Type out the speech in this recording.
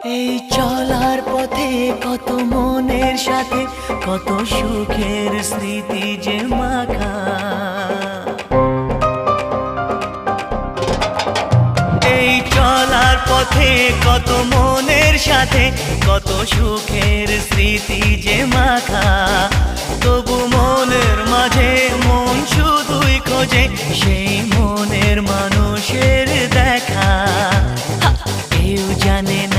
এই চলার পথে কত মনের সাথে কত সুখের স্মৃতি যে মাখা। এই চলার পথে কত মনের সাথে কত সুখের স্মৃতি যে মাখা। তবু মনের মাঝে মন শুধুই খোঁজে সেই মনের মানুষের দেখা। কেউ জানে না